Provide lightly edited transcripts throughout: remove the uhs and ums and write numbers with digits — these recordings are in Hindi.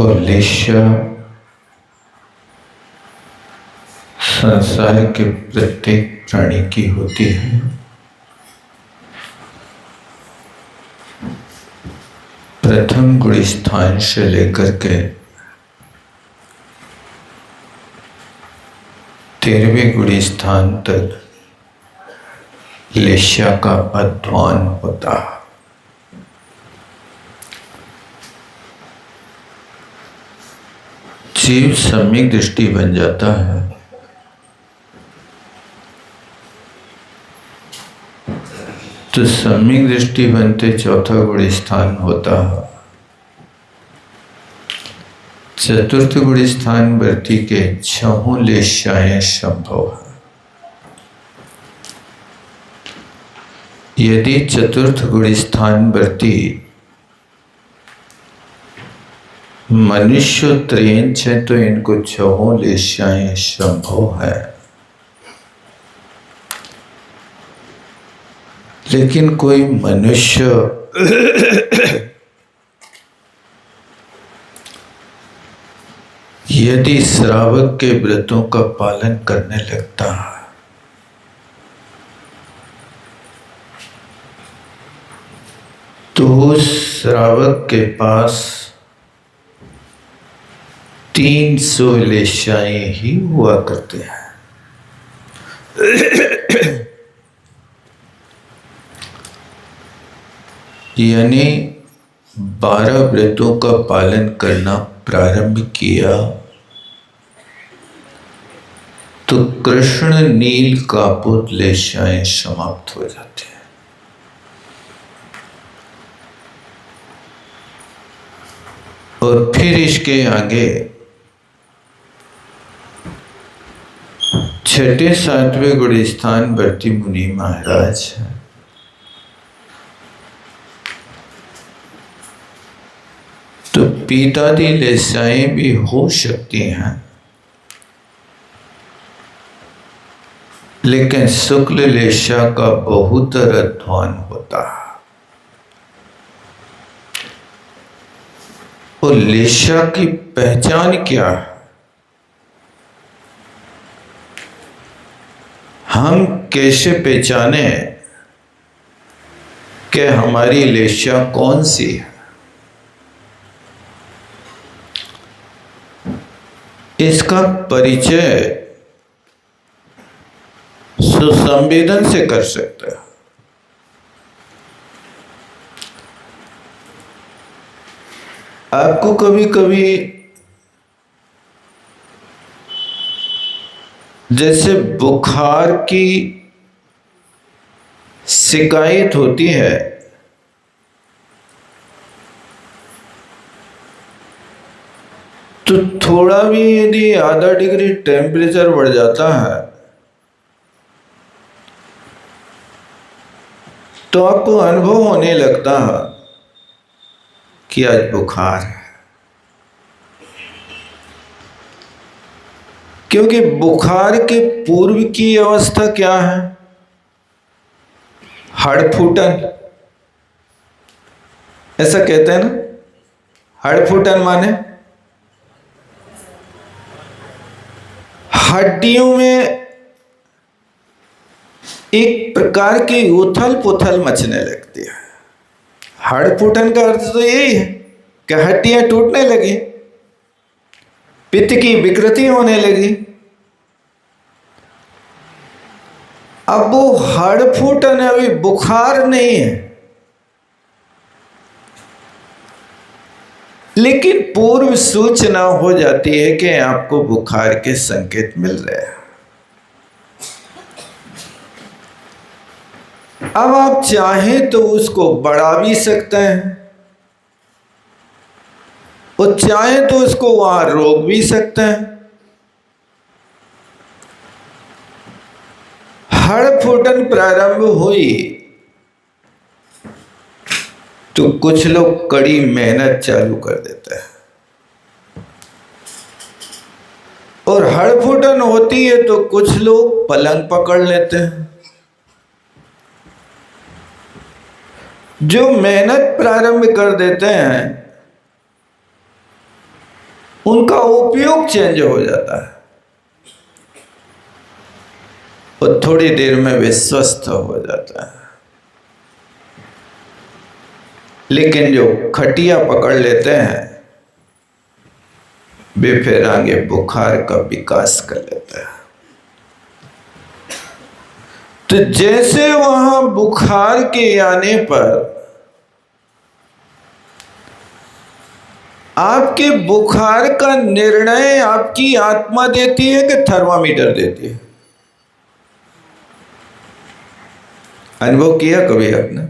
और लेशा संसार के प्रत्येक प्राणी की होती है। प्रथम गुण स्थान से लेकर के 13वें गुण स्थान तक लेशा का अध्वान होता है। जीव सम्यक दृष्टि बन जाता है तो सम्यक दृष्टि बनते चौथा गुण स्थान होता है। चतुर्थ गुण स्थान वृत्ति के 6 लेशाएं संभव है। यदि चतुर्थ गुण स्थान वृत्ति मनुष्य त्रेंच है तो इनको 6 लेशाएं संभव है। लेकिन कोई मनुष्य यदि श्रावक के व्रतों का पालन करने लगता है तो उस श्रावक के पास 300 लेशाएं ही हुआ करते हैं। यानी 12 व्रतों का पालन करना प्रारंभ किया तो कृष्ण नील कापुर लेशाएं समाप्त हो जाते हैं। और फिर इसके आगे 6ठे 7वें गुण स्थान वर्ती मुनि महाराज है। तो पीतादि लेशाएं भी हो सकती हैं, लेकिन शुक्ल लेशा का बहुतर अध्वान होता है। और लेशा की पहचान क्या है? हम कैसे पहचाने कि हमारी लेशा कौन सी है? इसका परिचय सुसंवेदन से कर सकते हैं। आपको कभी कभी जैसे बुखार की शिकायत होती है तो थोड़ा भी यदि आधा डिग्री टेम्परेचर बढ़ जाता है तो आपको अनुभव होने लगता है कि आज बुखार है। क्योंकि बुखार के पूर्व की अवस्था क्या है? हड़फूटन। ऐसा कहते हैं ना, हड़फूटन माने हड्डियों में एक प्रकार की उथल पुथल मचने लगती है। हड़फूटन का अर्थ तो यही है कि हड्डियां टूटने लगी, पित्त की विकृति होने लगी। अब वो हड़फूटन अभी बुखार नहीं है, लेकिन पूर्व सूचना हो जाती है कि आपको बुखार के संकेत मिल रहे हैं। अब आप चाहें तो उसको बढ़ा भी सकते हैं और चाहें तो उसको वहां रोक भी सकते हैं। हड़फूटन प्रारंभ हुई तो कुछ लोग कड़ी मेहनत चालू कर देते हैं, और हड़फूटन होती है तो कुछ लोग पलंग पकड़ लेते हैं। जो मेहनत प्रारंभ कर देते हैं उनका उपयोग चेंज हो जाता है और थोड़ी देर में वे स्वस्थ हो जाता है। लेकिन जो खटिया पकड़ लेते हैं वे फिर आगे बुखार का विकास कर लेते हैं। तो जैसे वहां बुखार के आने पर आपके बुखार का निर्णय आपकी आत्मा देती है कि थर्मामीटर देती है? अनुभव किया कभी आपने?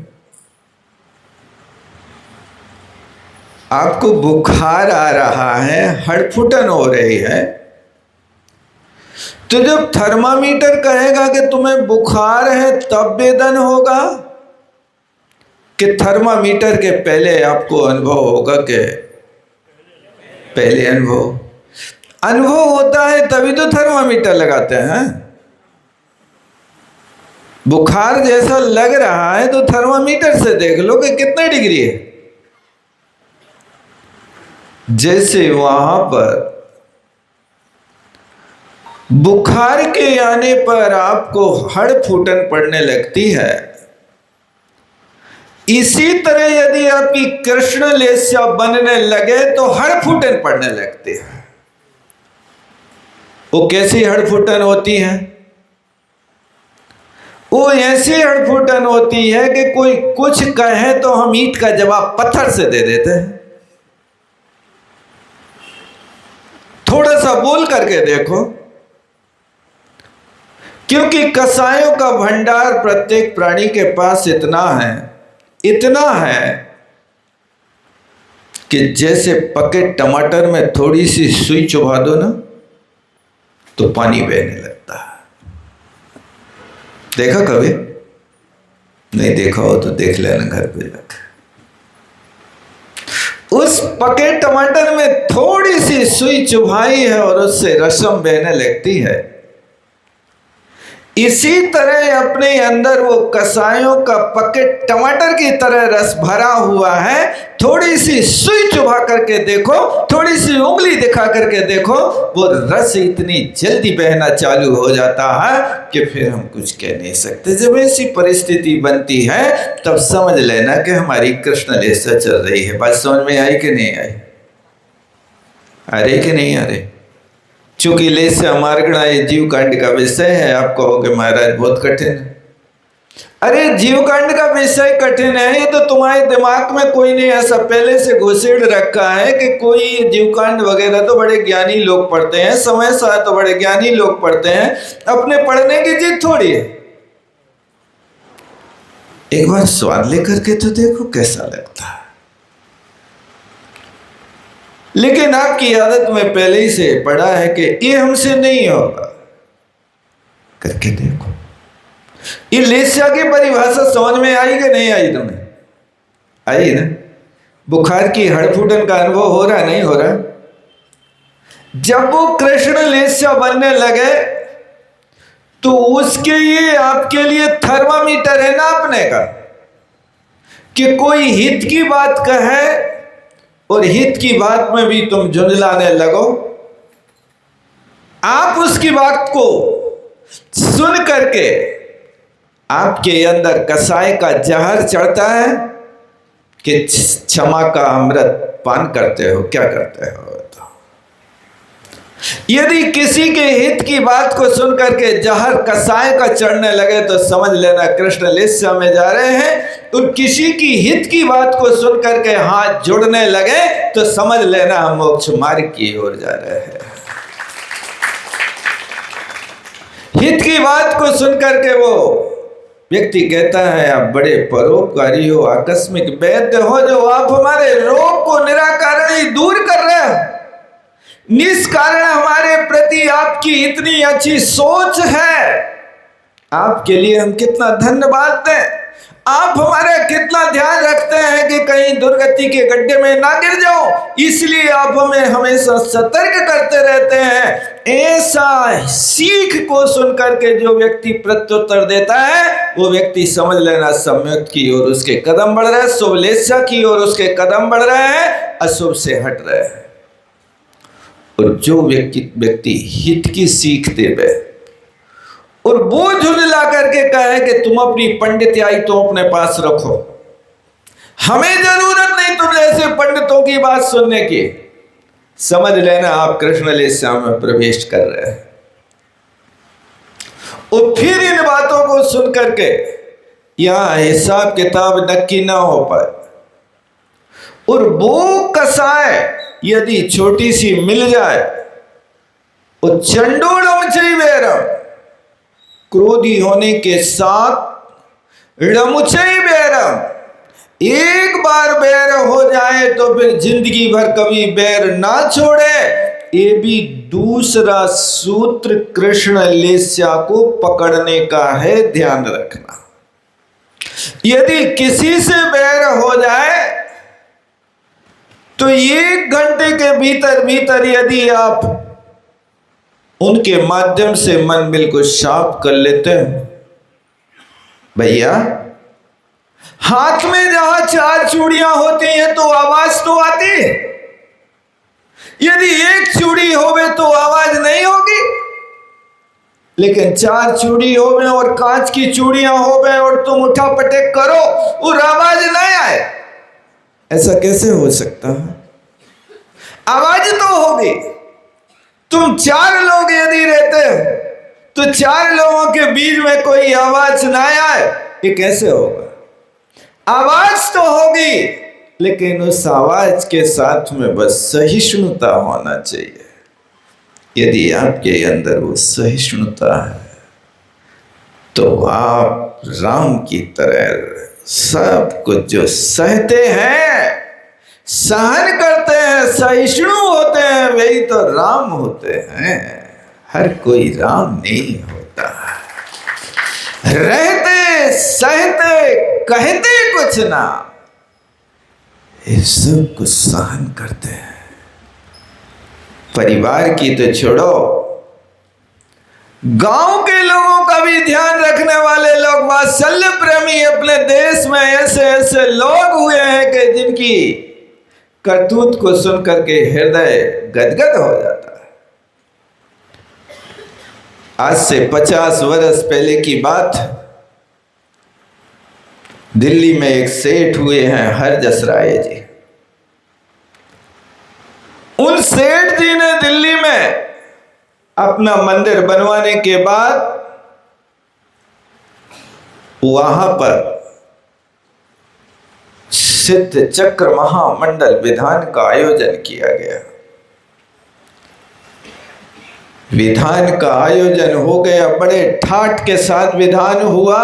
आपको बुखार आ रहा है, हड़फुटन हो रही है, तो जब थर्मामीटर कहेगा कि तुम्हें बुखार है तब वेदन होगा कि थर्मामीटर के पहले आपको अनुभव होगा? कि पहले अनुभव होता है तभी तो थर्मामीटर लगाते हैं। बुखार जैसा लग रहा है तो थर्मामीटर से देख लो कि कितने डिग्री है। जैसे वहां पर बुखार के आने पर आपको हड़फूटन पड़ने लगती है, इसी तरह यदि आपकी कृष्ण लेस्या बनने लगे तो हड़फूटन पड़ने लगती है। वो कैसी हड़फूटन होती है? वो ऐसी हड़फूटन होती है कि कोई कुछ कहे तो हम ईंट का जवाब पत्थर से दे देते हैं। थोड़ा सा बोल करके देखो, क्योंकि कसायों का भंडार प्रत्येक प्राणी के पास इतना है कि जैसे पके टमाटर में थोड़ी सी सुई चुभा दो ना तो पानी बहने लगता है। देखा कभी? नहीं देखा हो तो देख लेना घर पे जाकर। उस पके टमाटर में थोड़ी सी सुई चुभाई है और उससे रसम बहने लगती है। इसी तरह अपने अंदर वो कसायों का पके टमाटर की तरह रस भरा हुआ है। थोड़ी सी सुई चुभा करके देखो, थोड़ी सी उंगली दिखा करके देखो, वो रस इतनी जल्दी बहना चालू हो जाता है कि फिर हम कुछ कह नहीं सकते। जब ऐसी परिस्थिति बनती है तब समझ लेना कि हमारी कृष्ण लीला चल रही है। बात समझ में आई कि नहीं आई? आ रही कि नहीं आ रही? चूंकि लेस्या मार्गणा ये जीव कांड का विषय है, आप कहोगे महाराज बहुत कठिन है। अरे जीव कांड का विषय कठिन है ये तो तुम्हारे दिमाग में कोई नहीं ऐसा पहले से घुसेड़ रखा है कि कोई जीव कांड वगैरह तो बड़े ज्ञानी लोग पढ़ते हैं, समय सा तो बड़े ज्ञानी लोग पढ़ते हैं, अपने पढ़ने की जिद थोड़ी है। एक बार स्वाद लेकर के तो देखो कैसा लगता है। लेकिन आपकी आदत में पहले ही से पड़ा है कि ये हमसे नहीं होगा, करके देखो। ये लेस्या की परिभाषा समझ में आई कि नहीं आई? तुम्हें आई ना? बुखार की हड़फूटन का अनुभव हो रहा नहीं हो रहा? जब वो कृष्ण लेस्या बनने लगे तो उसके लिए आपके लिए थर्मामीटर है ना अपने का, कि कोई हित की बात कहे और हित की बात में भी तुम झुंझलाने लगो। आप उसकी बात को सुन करके आपके अंदर कसाय का जहर चढ़ता है कि क्षमा का अमृत पान करते हो? क्या करते हो? यदि किसी के हित की बात को सुन करके जहर कसाय का चढ़ने लगे तो समझ लेना कृष्ण लेस्या में जा रहे हैं। तो किसी की हित की बात को सुन करके हाथ जुड़ने लगे तो समझ लेना हम मोक्ष मार्ग की ओर जा रहे हैं। हित की बात को सुन करके वो व्यक्ति कहता है आप बड़े परोपकारी हो, आकस्मिक वैद्य हो, जो आप हमारे रोग को निराकरण ही दूर कर रहे हो। निष्कारण हमारे प्रति आपकी इतनी अच्छी सोच है, आपके लिए हम कितना धन्यवाद दें। आप हमारा कितना ध्यान रखते हैं कि कहीं दुर्गति के गड्ढे में ना गिर जाओ, इसलिए आप हमें हमेशा सतर्क करते रहते हैं। ऐसा सीख को सुनकर के जो व्यक्ति प्रत्युत्तर देता है वो व्यक्ति समझ लेना सम्यक की ओर उसके कदम बढ़ रहे हैं, शुभ लेस्या की ओर उसके कदम बढ़ रहे हैं, अशुभ से हट रहे हैं। और जो व्यक्ति हित की सीख देवे और वो झुलला करके कहे कि तुम अपनी पंडित्याई तो अपने पास रखो, हमें जरूरत नहीं तुम जैसे पंडितों की बात सुनने की, समझ लेना आप कृष्ण लीला में प्रवेश कर रहे हैं। और फिर इन बातों को सुन करके यहां हिसाब किताब नक्की ना हो पाए, और वो कसाय यदि छोटी सी मिल जाए, और चंडोलम चैवेरम, क्रोधी होने के साथ रमुचई बैरम, एक बार बैर हो जाए तो फिर जिंदगी भर कभी बैर ना छोड़े। ये भी दूसरा सूत्र कृष्ण लीला को पकड़ने का है, ध्यान रखना। यदि किसी से बैर हो जाए तो 1 घंटे के भीतर भीतर यदि आप उनके माध्यम से मन बिल्कुल साफ कर लेते हैं, भैया हाथ में जहां 4 चूड़ियां होती हैं तो आवाज तो आती है, यदि 1 चूड़ी होवे तो आवाज नहीं होगी, लेकिन 4 चूड़ी होवे और कांच की चूड़ियां होवे और तुम उठा पटक करो और आवाज नहीं आए, ऐसा कैसे हो सकता है? आवाज तो होगी। तुम 4 लोग यदि रहते हैं तो 4 लोगों के बीच में कोई आवाज ना आए, ये कैसे होगा? आवाज तो होगी, लेकिन उस आवाज के साथ में बस सहिष्णुता होना चाहिए। यदि आपके अंदर वो सहिष्णुता है तो आप राम की तरह सब कुछ जो सहते हैं, सहन करते हैं, सहिष्णु होते हैं, वही तो राम होते हैं। हर कोई राम नहीं होता। रहते सहते कहते कुछ ना, ये सब कुछ सहन करते हैं। परिवार की तो छोड़ो, गांव के लोगों का भी ध्यान रखने वाले लोग, वात्सल्य प्रेमी अपने देश में ऐसे ऐसे लोग हुए हैं कि जिनकी करतूत को सुन करके हृदय गदगद हो जाता है। आज से 50 वर्ष पहले की बात, दिल्ली में एक सेठ हुए हैं हरजस राय जी। उन सेठ जी ने दिल्ली में अपना मंदिर बनवाने के बाद वहां पर सिद्ध चक्र महामंडल विधान का आयोजन किया गया। विधान का आयोजन हो गया, बड़े ठाठ के साथ विधान हुआ।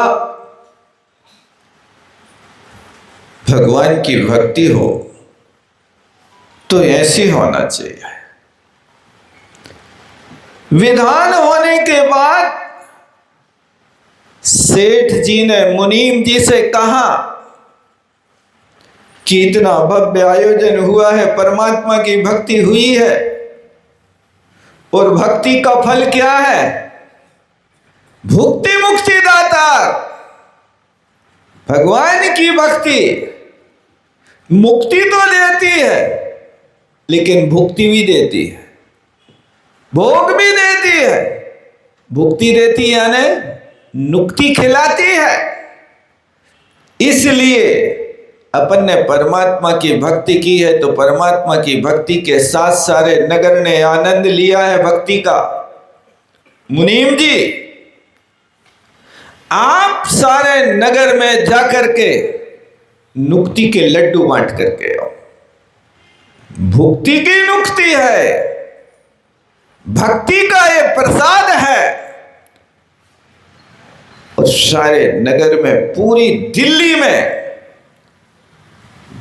भगवान की भक्ति हो तो ऐसी होना चाहिए। विधान होने के बाद सेठ जी ने मुनीम जी से कहा कि इतना भव्य आयोजन हुआ है, परमात्मा की भक्ति हुई है, और भक्ति का फल क्या है? भुक्ति मुक्ति दाता। भगवान की भक्ति मुक्ति तो देती है, लेकिन भुक्ति भी देती है, भोग भी देती है। भुक्ति देती है यानी नुक्ति खिलाती है। इसलिए अपन ने परमात्मा की भक्ति की है तो परमात्मा की भक्ति के साथ सारे नगर ने आनंद लिया है भक्ति का। मुनीम जी, आप सारे नगर में जाकर के नुक्ति के लड्डू बांट करके आओ। भुक्ति की नुक्ति है, भक्ति का ये प्रसाद है। और सारे नगर में, पूरी दिल्ली में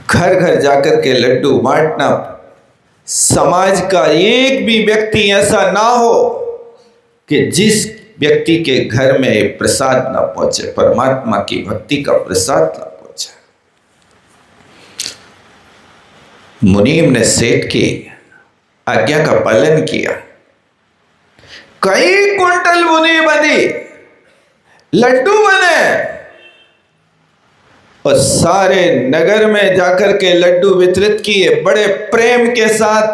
घर घर जाकर के लड्डू बांटना। समाज का एक भी व्यक्ति ऐसा ना हो कि जिस व्यक्ति के घर में ये प्रसाद ना पहुंचे, परमात्मा की भक्ति का प्रसाद ना पहुंचे। मुनीम ने सेठ की आज्ञा का पालन किया। कई कुंटल बुनी बनी, लड्डू बने, और सारे नगर में जाकर के लड्डू वितरित किए बड़े प्रेम के साथ।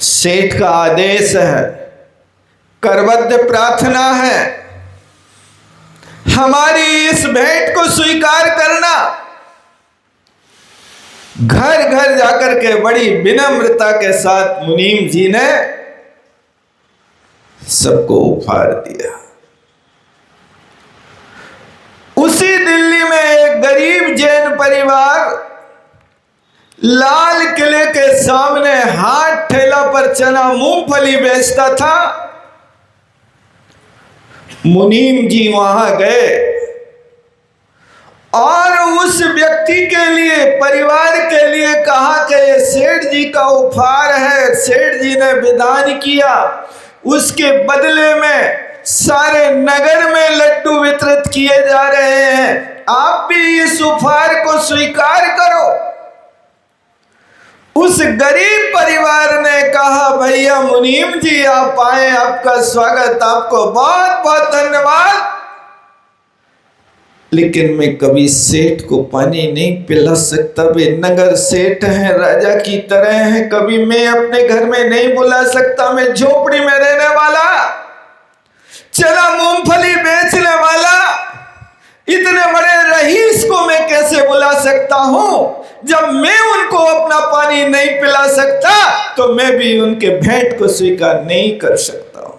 सेठ का आदेश है, करबद्ध प्रार्थना है, हमारी इस भेंट को स्वीकार करना। घर घर जाकर के बड़ी विनम्रता के साथ मुनीम जी ने सबको उपहार दिया। उसी दिल्ली में एक गरीब जैन परिवार लाल किले के सामने हाथ ठेला पर चना मूंगफली बेचता था। मुनीम जी वहां गए और उस व्यक्ति के लिए, परिवार के लिए कहा कि ये सेठ जी का उपहार है। सेठ जी ने विधान किया, उसके बदले में सारे नगर में लड्डू वितरित किए जा रहे हैं, आप भी इस उपहार को स्वीकार करो। उस गरीब परिवार ने कहा, भैया मुनीम जी आप आए, आपका स्वागत, आपको बहुत बहुत धन्यवाद, लेकिन मैं कभी सेठ को पानी नहीं पिला सकता। वे नगर सेठ हैं, राजा की तरह हैं, कभी मैं अपने घर में नहीं बुला सकता। मैं झोपड़ी में रहने वाला, चना मूंगफली बेचने वाला, इतने बड़े रईस को मैं कैसे बुला सकता हूं? जब मैं उनको अपना पानी नहीं पिला सकता तो मैं भी उनके भेंट को स्वीकार नहीं कर सकता हूं।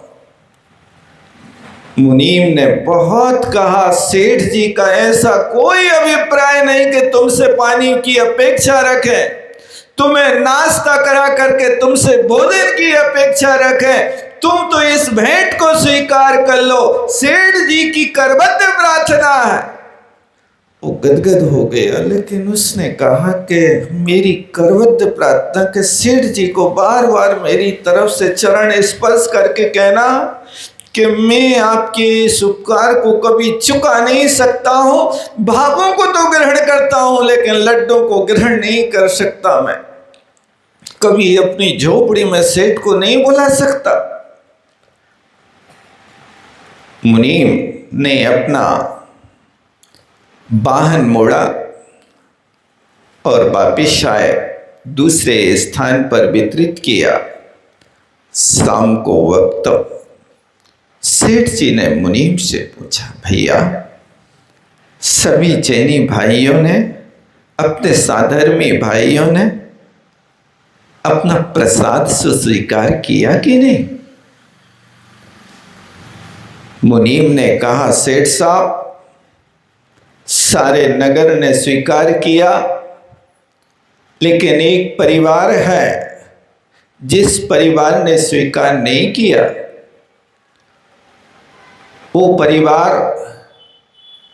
मुनीम ने बहुत कहा, सेठ जी का ऐसा कोई अभिप्राय नहीं कि तुमसे पानी की अपेक्षा रखे, तुम्हें नाश्ता करा करके तुमसे भोजन की अपेक्षा रखे। तुम तो इस भेंट को स्वीकार कर लो, सेठ जी की करबद्ध प्रार्थना है। वो गदगद हो गया, लेकिन उसने कहा कि मेरी करबद्ध प्रार्थना के सेठ जी को बार बार मेरी तरफ से चरण स्पर्श करके कहना कि मैं आपके इस उपकार को कभी चुका नहीं सकता हूं। भावों को तो ग्रहण करता हूं, लेकिन लड्डू को ग्रहण नहीं कर सकता। मैं कभी अपनी झोपड़ी में सेठ को नहीं बुला सकता। मुनीम ने अपना वाहन मोड़ा और वापिस आए, दूसरे स्थान पर वितरित किया। शाम को वक्त सेठ जी ने मुनीम से पूछा, भैया सभी जैनी भाइयों ने, अपने साधर्मी भाइयों ने अपना प्रसाद स्वीकार किया कि नहीं? मुनीम ने कहा, सेठ साहब सारे नगर ने स्वीकार किया, लेकिन एक परिवार है जिस परिवार ने स्वीकार नहीं किया। वो परिवार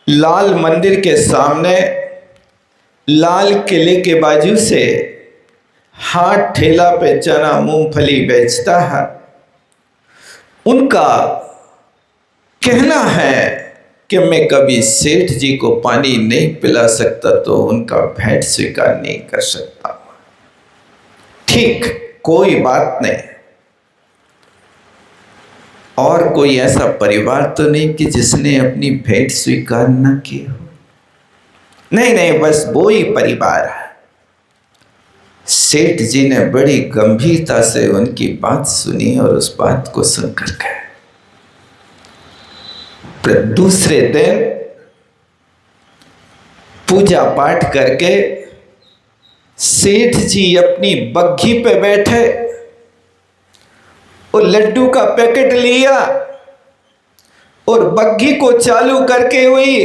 लाल मंदिर के सामने लाल किले के बाजू से हाथ ठेला पे चना मूंगफली बेचता है। उनका कहना है कि मैं कभी सेठ जी को पानी नहीं पिला सकता, तो उनका भेंट स्वीकार नहीं कर सकता। ठीक, कोई बात नहीं। और कोई ऐसा परिवार तो नहीं कि जिसने अपनी भेंट स्वीकार न की हो? नहीं, बस वो ही परिवार है। सेठ जी ने बड़ी गंभीरता से उनकी बात सुनी और उस बात को सुनकर गए। दूसरे दिन पूजा पाठ करके सेठ जी अपनी बग्घी पे बैठे और लड्डू का पैकेट लिया और बग्घी को चालू करके हुई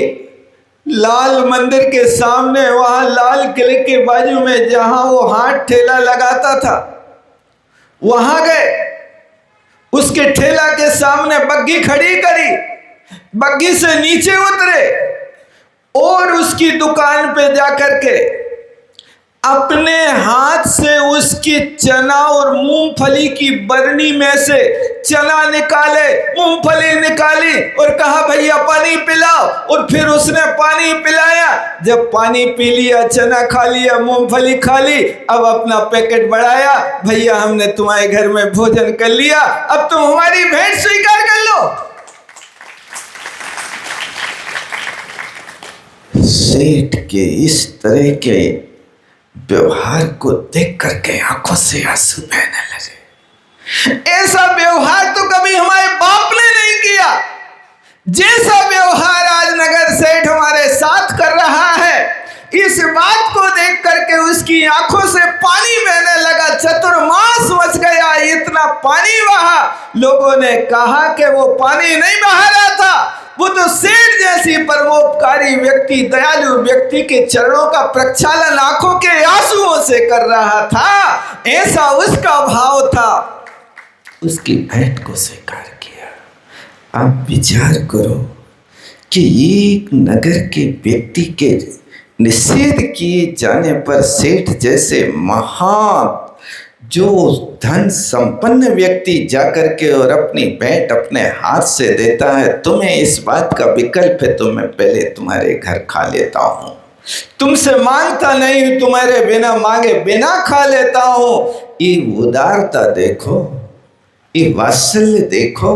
लाल मंदिर के सामने, वहां लाल किले के बाजू में जहां वो हाथ ठेला लगाता था, वहां गए। उसके ठेला के सामने बग्घी खड़ी करी, बग्घी से नीचे उतरे और उसकी दुकान पे जाकर के अपने हाथ से उसकी चना और मूंगफली की बरनी में से चना निकाले, मूंगफली निकाली और कहा, भैया पानी पिलाओ। और फिर उसने पानी पिलाया। जब पानी पी लिया, चना खा लिया, मूंगफली खा ली, अब अपना पैकेट बढ़ाया, भैया हमने तुम्हारे घर में भोजन कर लिया, अब तुम हमारी भेंट स्वीकार कर लो। सेठ के इस तरह के व्यवहार को देख करके आंखों से आंसू बहने लगे। ऐसा व्यवहार तो कभी हमारे बाप ने नहीं किया। जैसा व्यवहार आज नगर सेठ हमारे साथ कर रहा है, इस बात को देख करके उसकी आंखों से पानी बहने लगा। चतुर्मास मच गया, इतना पानी बहा। लोगों ने कहा कि वो पानी नहीं बहा रहा था, वो तो सेठ जैसी परोपकारी व्यक्ति, दयालु व्यक्ति के चरणों का प्रक्षालन आंखों के आंसुओं से कर रहा था। ऐसा उसका भाव था। उसकी भेंट को स्वीकार किया। आप विचार करो कि एक नगर के व्यक्ति के निषेध किए जाने पर सेठ जैसे महान जो धन संपन्न व्यक्ति जाकर के और अपनी भेंट अपने हाथ से देता है, तुम्हें इस बात का विकल्प है तो मैं पहले तुम्हारे घर खा लेता हूँ, तुमसे मांगता नहीं, तुम्हारे बिना मांगे बिना खा लेता हूँ। ये उदारता देखो, ये वात्सल्य देखो,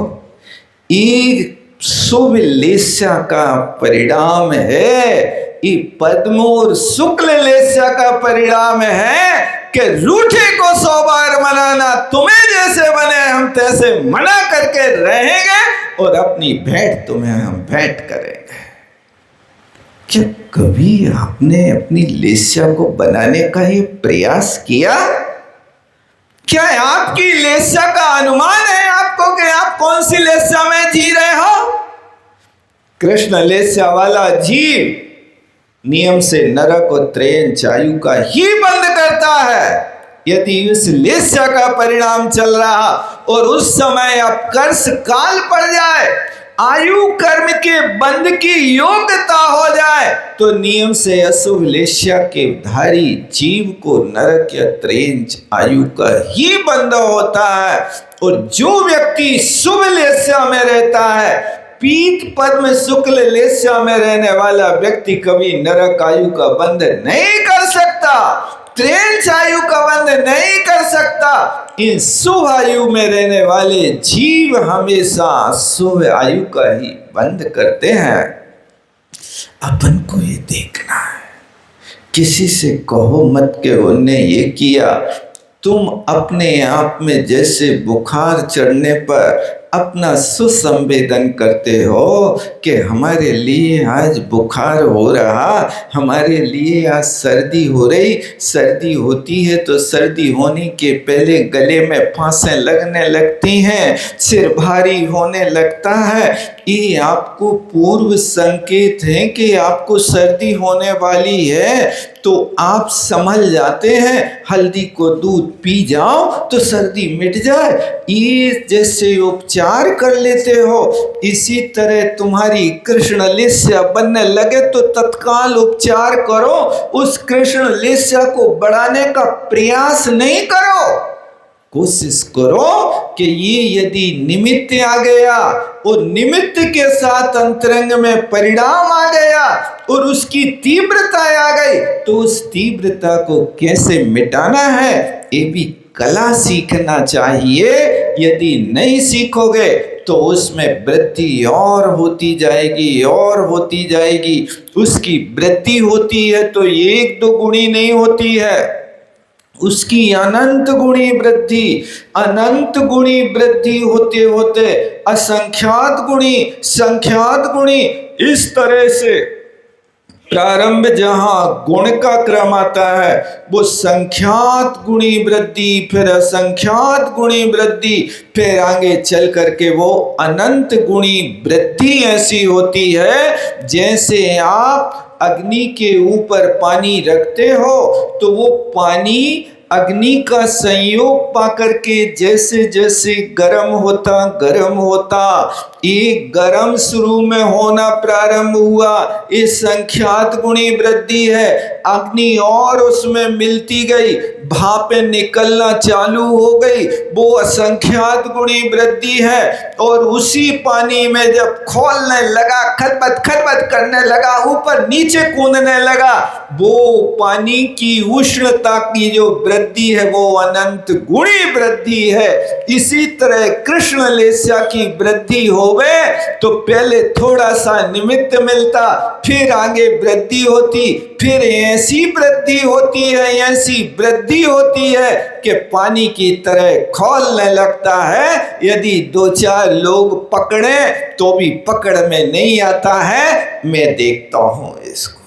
ये शुभ लेस्या का परिणाम है। ये पद्म और शुक्ल लेस्या का परिणाम है कि रूठे को 100 बार मनाना। तुम्हें जैसे बने हम तैसे मना करके रहेंगे और अपनी भेंट तुम्हें हम भेंट करेंगे। क्या कभी आपने अपनी लेस्या को बनाने का ये प्रयास किया? क्या आपकी लेस्या का अनुमान है आपको कि आप कौन सी लेस्या में जी रहे हो? कृष्ण लेस्या वाला जीव नियम से नरक और त्रयंच आयु का ही बंद करता है। यदि उस लेस्या का परिणाम चल रहा और उस समय अब कर्ष काल पड़ जाए, आयु कर्म के बंद की योग्यता हो जाए, तो नियम से अशुभ लेस्या के धारी जीव को नरक या त्रयंच आयु का ही बंद होता है। और जो व्यक्ति शुभ लेस्या में रहता है, पीत पद्म शुक्ल लेस्या में रहने वाला व्यक्ति कभी नरक आयु का बंध नहीं कर सकता, त्रयंच आयु का बंध नहीं कर सकता। इन शुभ आयु में रहने वाले जीव हमेशा शुभ आयु का ही बंद करते हैं। अपन को ये देखना है। किसी से कहो मत के उन्होंने ये किया। तुम अपने आप में जैसे बुखार चढ़ने पर अपना सुसंवेदन करते हो कि हमारे लिए आज बुखार हो रहा, हमारे लिए आज सर्दी हो रही। सर्दी होती है तो सर्दी होने के पहले गले में फांसें लगने लगती हैं, सिर भारी होने लगता है। ये आपको पूर्व संकेत है कि आपको सर्दी होने वाली है, तो आप संभल जाते हैं। हल्दी को दूध पी जाओ तो सर्दी मिट जाए, ये जैसे उपचार कर लेते हो। इसी तरह तुम्हारी कृष्ण लेस्या बनने लगे तो तत्काल उपचार करो। उस कृष्ण लेस्या को बढ़ाने का प्रयास नहीं करो। कोशिश करो कि ये यदि निमित्त आ गया और निमित्त के साथ अंतरंग में परिणाम आ गया और उसकी तीव्रता आ गई, तो उस तीव्रता को कैसे मिटाना है ये भी कला सीखना चाहिए। यदि नहीं सीखोगे तो उसमें वृद्धि और होती जाएगी और होती जाएगी। उसकी वृद्धि होती है तो 1-2 गुणी नहीं होती है, उसकी अनंत गुणी वृद्धि होते होते असंख्यात गुणी, इस तरह से प्रारंभ जहां गुण का क्रम आता है वो संख्यात गुणी वृद्धि, फिर असंख्यात गुणी वृद्धि, फिर आगे चल करके वो अनंत गुणी वृद्धि ऐसी होती है। जैसे आप अग्नि के ऊपर पानी रखते हो तो वो पानी अग्नि का संयोग पाकर के जैसे जैसे गर्म होता एक गर्म शुरू में होना प्रारंभ हुआ, ये संख्यात गुणी वृद्धि है। अग्नि और उसमें मिलती गई, भापें निकलना चालू हो गई, वो असंख्यात गुणी वृद्धि है। और उसी पानी में जब खोलने लगा, खटपट करने लगा, ऊपर नीचे कूदने लगा, वो पानी की उष्णता की जो वृद्धि है वो अनंत गुणी वृद्धि है। इसी तरह कृष्ण लेस्या की वृद्धि हो होवे तो पहले थोड़ा सा निमित्त मिलता, फिर आगे वृद्धि होती, फिर ऐसी वृद्धि होती है, ऐसी वृद्धि होती है कि पानी की तरह खौलने लगता है। यदि 2-4 लोग पकड़े तो भी पकड़ में नहीं आता है। मैं देखता हूं इसको।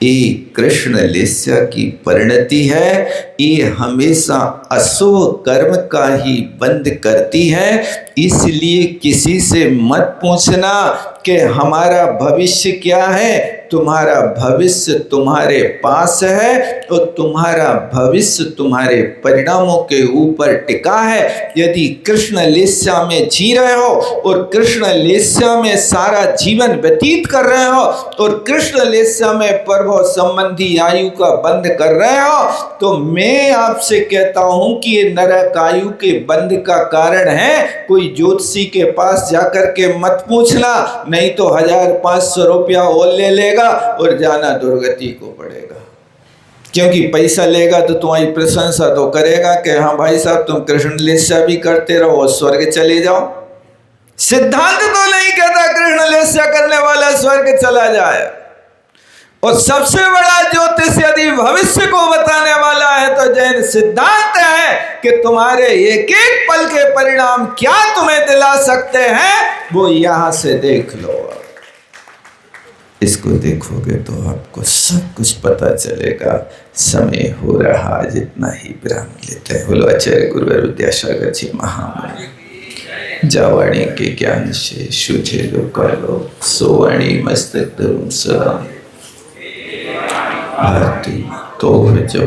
ये कृष्ण लेस्या की परिणति है। ये हमेशा अशुभ कर्म का ही बंद करती है। इसलिए किसी से मत पूछना कि हमारा भविष्य क्या है। तुम्हारा भविष्य तुम्हारे पास है और तुम्हारा भविष्य तुम्हारे परिणामों के ऊपर टिका है। यदि कृष्ण लेस्या में जी रहे हो और कृष्ण लेस्या में सारा जीवन व्यतीत कर रहे हो और कृष्ण लेस्या में प्रभु संबंधी आयु का बंद कर रहे हो, तो मैं आपसे कहता हूं कि ये नरक आयु के बंद का कारण है। कोई ज्योतिषी के पास जाकर के मत पूछना, नहीं तो 1500 रुपया और ले लेगा और जाना दुर्गति को पड़ेगा। क्योंकि पैसा लेगा तो तुम्हारी प्रशंसा तो करेगा कि हाँ भाई साहब तुम कृष्ण लेस्या भी करते रहो, स्वर्ग चले जाओ। सिद्धांत तो नहीं कहता कृष्ण लेस्या करने वाला स्वर्ग चला जाए। और सबसे बड़ा ज्योतिष यदि भविष्य को बताने वाला है तो जैन सिद्धांत है कि तुम्हारे एक एक पल के परिणाम क्या तुम्हें दिला सकते हैं, वो यहां से देख लो। इसको देखोगे तो आपको सब कुछ पता चलेगा। समय हो रहा, जितना ही विराम लेते हैं। बोलो आचार्य गुरुवर विद्यासागर जी महामणि। जावाणी के ज्ञान से शुझे लोकालो, सोवाणी मस्तक धर्म सदा भारती तो जब